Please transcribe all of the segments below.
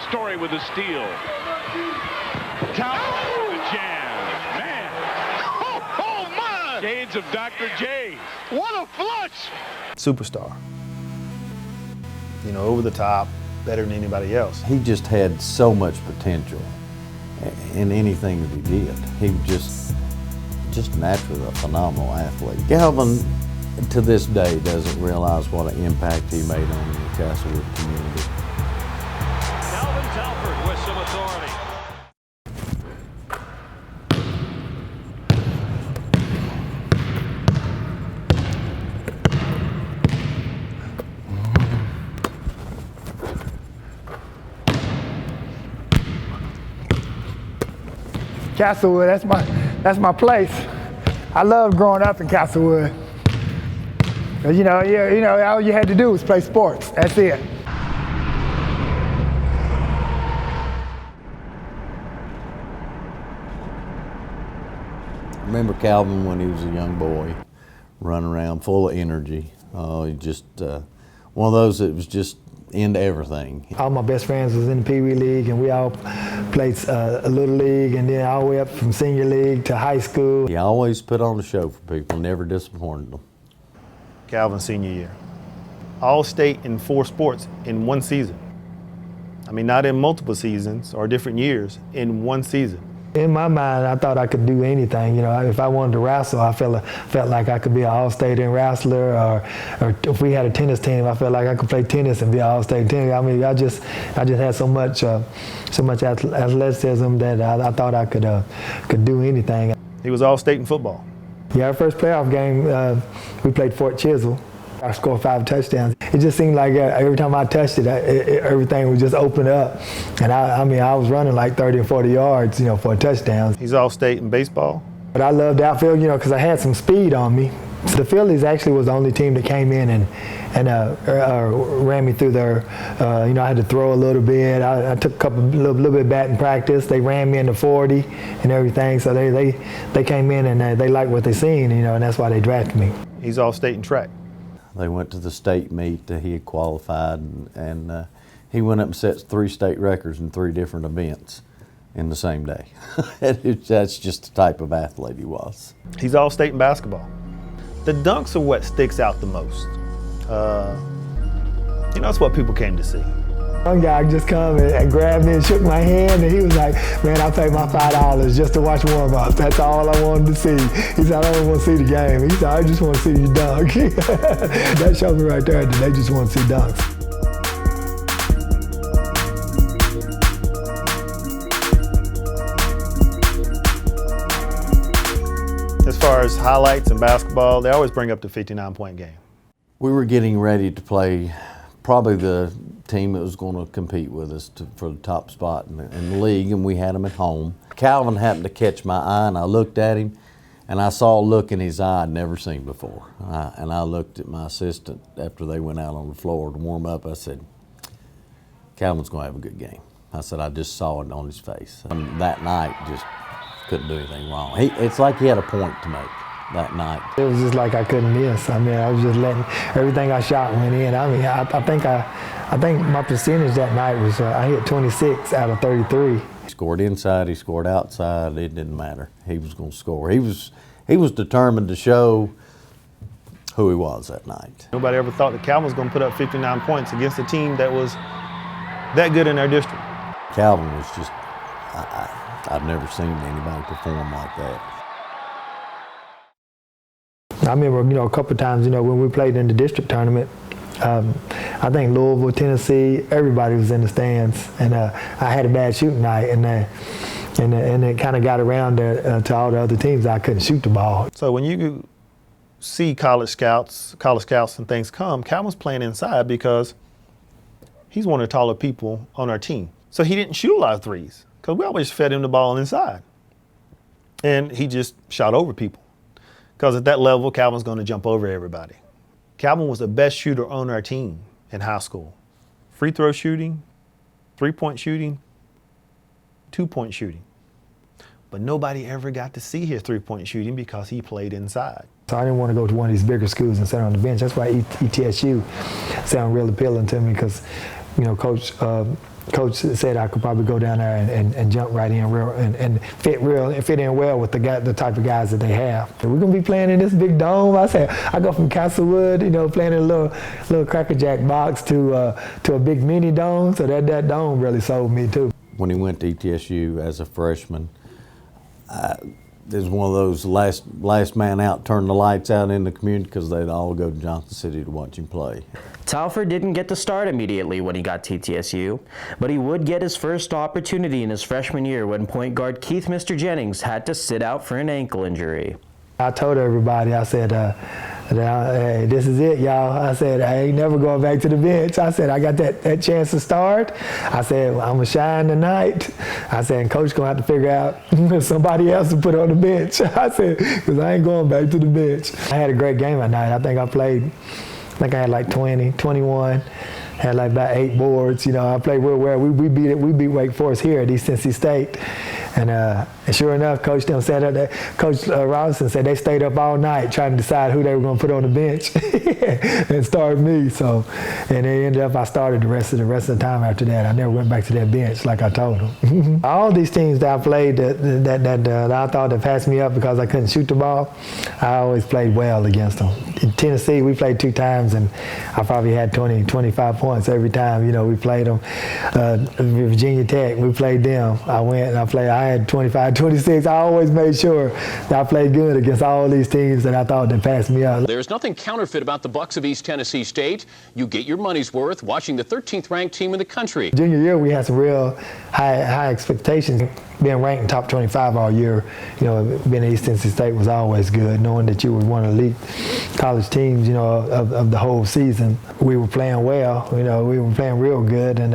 Story with a steal. Talford with the jam. Man. Oh, my! Shades of Dr. J. What a flush! Superstar. You know, over the top, better than anybody else. He just had so much potential in anything that he did. He was just naturally a phenomenal athlete. Calvin, to this day, doesn't realize what an impact he made on the Castlewood community. Talford with some authority. Castlewood, that's my place. I loved growing up in Castlewood. You know, all you had to do was play sports. That's it. I remember Calvin when he was a young boy, running around full of energy. He just one of those that was just into everything. All my best friends was in the Pee Wee League, and we all played a little league, and then all the way up from senior league to high school. He always put on a show for people, never disappointed them. Calvin's senior year. All-state in 4 sports in 1 season. I mean, not in multiple seasons or different years, in 1 season. In my mind, I thought I could do anything. You know, if I wanted to wrestle, I felt like I could be an all-state wrestler, or if we had a tennis team, I felt like I could play tennis and be an all-state tennis. I mean, I just had so much athleticism that I thought I could do anything. He was all-state in football. Yeah, our first playoff game, we played Fort Chisel. I scored 5 touchdowns. It just seemed like every time I touched it, everything would just open up. And I mean, I was running like 30 or 40 yards, you know, for a touchdown. He's all-state in baseball. But I loved outfield, you know, because I had some speed on me. The Phillies actually was the only team that came in and ran me through their, you know, I had to throw a little bit. I took a little bit of batting practice. They ran me into 40 and everything. So they came in and they liked what they seen, you know, and that's why they drafted me. He's all-state in track. They went to the state meet that he had qualified, and he went up and set 3 state records in 3 different events in the same day. That's just the type of athlete he was. He's all-state in basketball. The dunks are what sticks out the most. You know, that's what people came to see. One guy just come and grabbed me and shook my hand, and he was like, "Man, I paid my $5 just to watch warm-ups. That's all I wanted to see." He said, "I don't want to see the game." He said, "I just want to see you dunk." That showed me right there that they just want to see dunks. As far as highlights in basketball, they always bring up the 59-point game. We were getting ready to play probably the team that was going to compete with us for the top spot in the league, and we had them at home. Calvin happened to catch my eye, and I looked at him, and I saw a look in his eye I'd never seen before. And I looked at my assistant after they went out on the floor to warm up. I said, "Calvin's going to have a good game." I said, "I just saw it on his face." And that night, just couldn't do anything wrong. It's like he had a point to make that night. It was just like I couldn't miss. I mean, I was just letting everything I shot went in. I mean, I think my percentage that night was I hit 26 out of 33. He scored inside, he scored outside. It didn't matter. He was going to score. He was determined to show who he was that night. Nobody ever thought that Calvin was going to put up 59 points against a team that was that good in their district. Calvin was just, I've never seen anybody perform like that. I remember, you know, a couple of times, you know, when we played in the district tournament, I think Louisville, Tennessee, everybody was in the stands, and I had a bad shooting night, and it kind of got around to all the other teams. I couldn't shoot the ball. So when you see college scouts and things come, Calvin's playing inside because he's one of the taller people on our team. So he didn't shoot a lot of threes because we always fed him the ball inside, and he just shot over people. Because at that level, Calvin's going to jump over everybody. Calvin was the best shooter on our team in high school. Free throw shooting, 3-point shooting, 2-point shooting. But nobody ever got to see his 3-point shooting because he played inside. So I didn't want to go to one of these bigger schools and sit on the bench. That's why ETSU sounded real appealing to me because, you know, Coach Coach said I could probably go down there and jump right in and fit in well with the type of guys that they have. We're gonna be playing in this big dome. I said I go from Castlewood, playing in a little Cracker Jack box to a big mini dome. So that dome really sold me too. When he went to ETSU as a freshman, it was one of those last man out, turn the lights out in the community because they'd all go to Johnson City to watch him play. Talford didn't get to start immediately when he got to ETSU, but he would get his first opportunity in his freshman year when point guard Keith Mr. Jennings had to sit out for an ankle injury. I told everybody, I said, hey, this is it, y'all. I said, I ain't never going back to the bench. I said, I got that chance to start. I said, I'm going to shine tonight. I said, and Coach going to have to figure out somebody else to put on the bench. I said, because I ain't going back to the bench. I had a great game that night. I think I had like 20, 21. Had like about 8 boards. I played real well. We beat Wake Forest here at East Tennessee State. And sure enough, Coach Robinson said they stayed up all night trying to decide who they were going to put on the bench and start me. So, and it ended up I started the rest of the time after that. I never went back to that bench like I told them. All these teams that I played that I thought that passed me up because I couldn't shoot the ball, I always played well against them. In Tennessee, we played 2 times, and I probably had 20, 25 points every time. We played them. Virginia Tech, we played them. I went and I had 25, 26. I always made sure that I played good against all these teams that I thought that passed me up. There's nothing counterfeit about the Bucks of East Tennessee State. You get your money's worth watching the 13th ranked team in the country. Junior year, we had some real high expectations. Being ranked in top 25 all year, being at East Tennessee State was always good. Knowing that you were one of the elite college teams, of the whole season. We were playing well. We were playing real good, and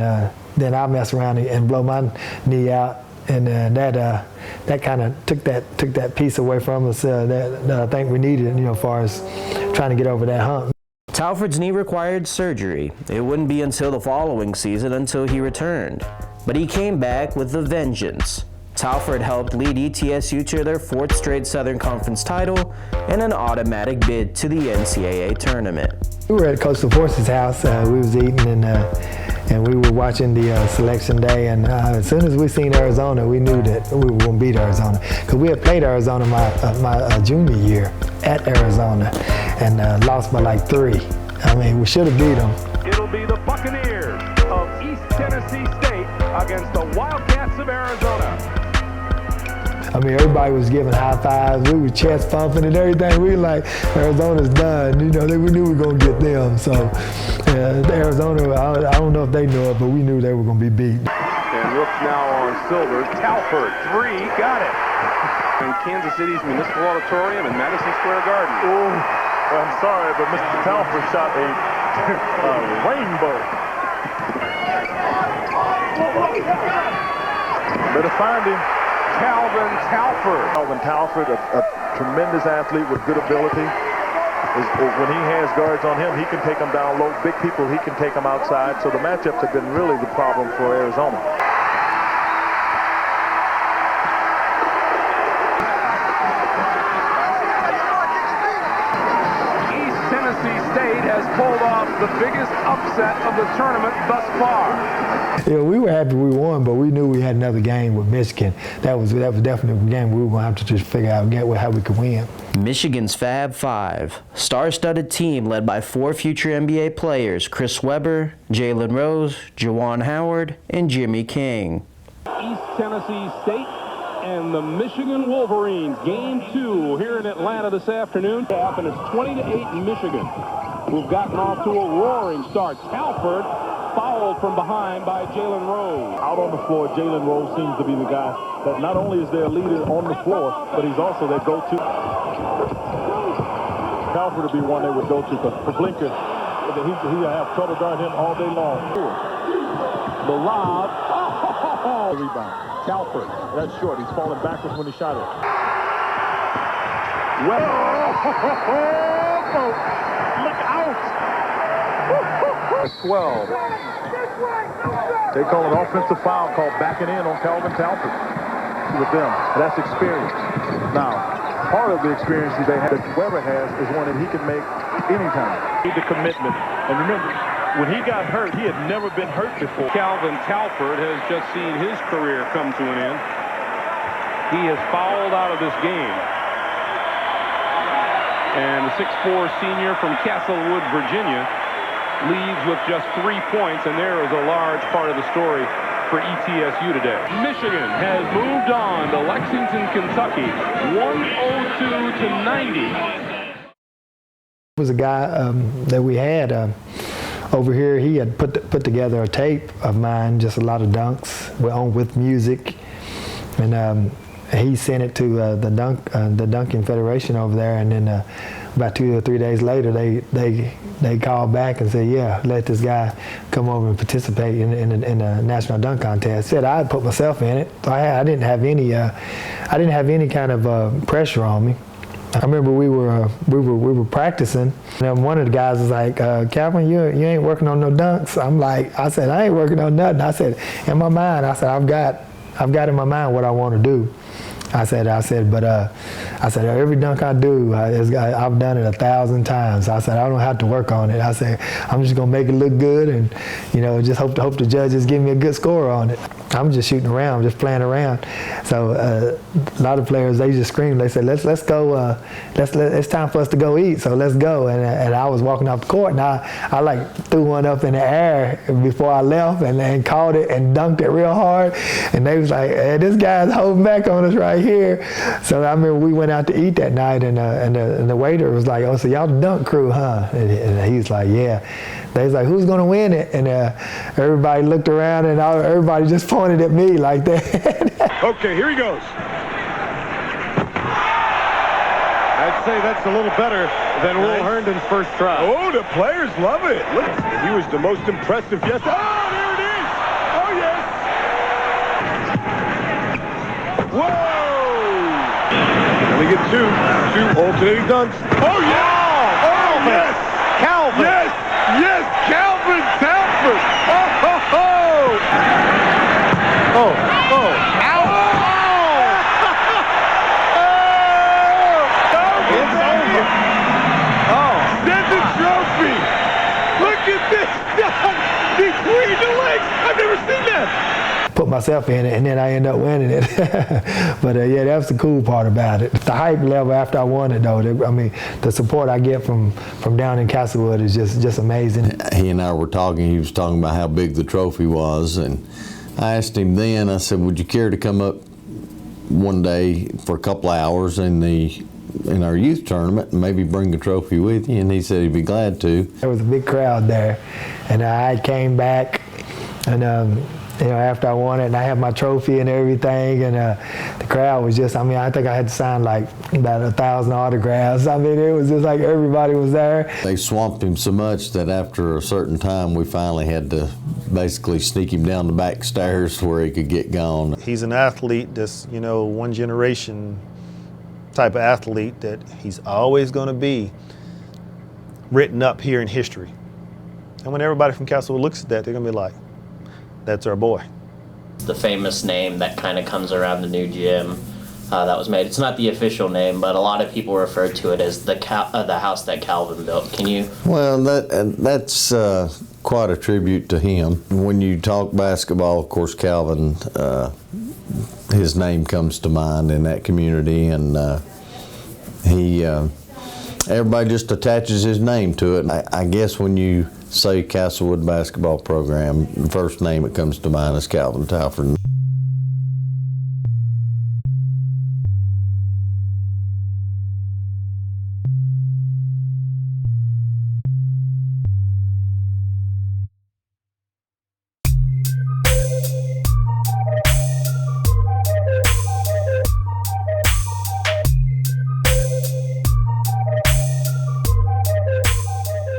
then I mess around and blow my knee out. And that kind of took that piece away from us that I think we needed, as far as trying to get over that hump. Talford's knee required surgery. It wouldn't be until the following season until he returned. But he came back with a vengeance. Talford helped lead ETSU to their 4th straight Southern Conference title and an automatic bid to the NCAA tournament. We were at Coach LaForce's house. We was eating and we were watching the selection day. And as soon as we seen Arizona, we knew that we were going to beat Arizona because we had played Arizona my junior year at Arizona and lost by like 3. I mean, we should have beat them. It'll be the Buccaneers of East Tennessee State against the Wildcats of Arizona. I mean, everybody was giving high fives. We were chest pumping and everything. We were like, Arizona's done. We knew we were going to get them. So, Arizona, I don't know if they knew it, but we knew they were going to be beat. And looks now on Silver. Talford, 3, got it. In Kansas City's Municipal Auditorium in Madison Square Garden. Oh, well, I'm sorry, but Mr. Talford shot a rainbow. Better find him. Calvin Talford. Calvin Talford, a tremendous athlete with good ability. When he has guards on him, he can take them down low. Big people, he can take them outside. So the matchups have been really the problem for Arizona. East Tennessee State has pulled off the biggest upset of the tournament thus far. We were happy we won, but we knew we had another game with Michigan. That was definitely a game we were going to have to just figure out how we could win. Michigan's Fab Five, star-studded team led by 4 future NBA players, Chris Webber, Jalen Rose, Juwan Howard, and Jimmy King. East Tennessee State and the Michigan Wolverines, game 2 here in Atlanta this afternoon. And it's 20-8 in Michigan, who've gotten off to a roaring start. Talford fouled from behind by Jalen Rose. Out on the floor, Jalen Rose seems to be the guy that not only is their leader on the floor, but he's also their go-to. Talford would be one they would go to, but for Blinker, he'll have trouble guarding him all day long. The lob. Oh! Rebound. Talford, that's short. He's falling backwards when he shot it. Webber. Look out! 12. They call an offensive foul called backing in on Calvin Talford with them. That's experience. Now, part of the experience that they have, that Webber has, is one that he can make anytime. Need the commitment. And remember, When he got hurt, he had never been hurt before. Calvin Talford has just seen his career come to an end. He has fouled out of this game. And the 6'4" senior from Castlewood, Virginia, leads with just 3 points, and there is a large part of the story for ETSU today. Michigan has moved on to Lexington, Kentucky, 102 to 90. Was a guy that we had over here. He had put together a tape of mine, just a lot of dunks with music, and he sent it to the Dunking Federation over there. And then about 2 or 3 days later, they called back and said, "Yeah, let this guy come over and participate in a national dunk contest." Said I'd put myself in it. I didn't have any kind of pressure on me. I remember we were practicing, and one of the guys was like, "Calvin, you ain't working on no dunks." I said, "I ain't working on nothing." I said, in my mind, I said, I've got in my mind what I want to do. I said, but every dunk I do, I've done it 1,000 times. I said, I don't have to work on it. I said, I'm just gonna make it look good, and just hope the judges give me a good score on it. I'm just shooting around, just playing around. So a lot of players, they just screamed. They said, let's go. It's time for us to go eat. So let's go. And I was walking off the court, and I like threw one up in the air before I left, and caught it and dunked it real hard. And they was like, hey, this guy's holding back on us right here. So I remember we went out to eat that night, and the waiter was like, "Oh, so y'all the dunk crew, huh?" And he was like, "Yeah." They was like, "Who's gonna win it?" And everybody looked around, and everybody just pointed at me like that. Okay, here he goes. I'd say that's a little better than Will Herndon's first try. Oh, the players love it. Look, he was the most impressive yesterday. Oh, there it is. Oh, yes. Whoa. Let me get two alternating dunks. Oh, yeah. Oh, yes. Calvin. Yes. Yes, Calvin Talford. Oh, ho, ho. Oh, oh. Ow. Oh. It's over. Oh. That's a trophy. Look at this dunk between the legs. I've never seen that. Put myself in it, and then I end up winning it. But yeah, that's the cool part about it. The hype level after I won it, though, the support I get from down in Castlewood is just amazing. He and I were talking. He was talking about how big the trophy was, and I asked him then. I said, "Would you care to come up one day for a couple of hours in our youth tournament and maybe bring the trophy with you?" And he said he'd be glad to. There was a big crowd there, and I came back, and after I won it, and I had my trophy and everything, and the crowd was just, I think I had to sign like about 1,000 autographs. I mean, it was just like everybody was there. They swamped him so much that after a certain time, we finally had to basically sneak him down the back stairs to where he could get gone. He's an athlete that's, one generation type of athlete that he's always going to be written up here in history. And when everybody from Castlewood looks at that, they're going to be like, that's our boy. The famous name that kind of comes around the new gym that was made. It's not the official name, but a lot of people refer to it as the house that Calvin built. Can you? Well, that's quite a tribute to him. When you talk basketball, of course, Calvin, his name comes to mind in that community, and everybody just attaches his name to it. I guess when you say Castlewood basketball program, the first name that comes to mind is Calvin Talford.